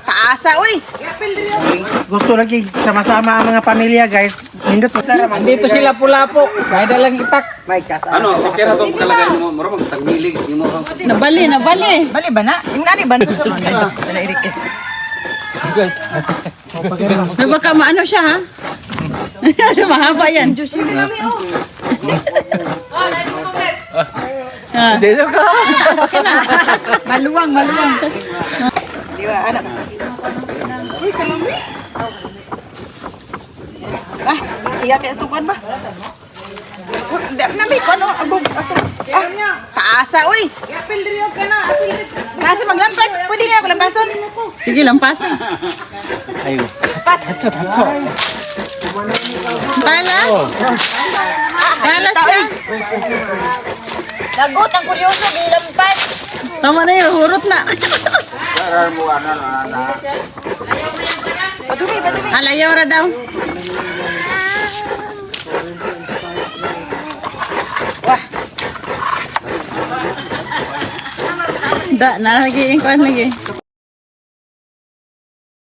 Taasa, uy. Gusto lagi sama-sama ang mga pamilya guys. Hindot masarap. Andito sila pulapo. Kaya dalang itak. May kas. Ano, okay na to talaga mo, maro magtagmilig mo. Nabali. Bali ba na? Yung nani ba? Dala Erike. Baka maano siya ha? Mahaba yan. Dito ka. Okay na. Maluwang. Di ba, anak? Uy, kalami. Iya kaya tukan ba? Nabi ko ano? Taasa, uy. Taasa maglampas. Pwede na ako lampason. Sige, lampasan. Ayo. Pas. Talas. Talas ka. Lagot ang kuryoso, gilampas. Tama na yun, hurot na. Padumi. Alayaw ra daw. Wah. Da, nalagi yung kuwan lagi.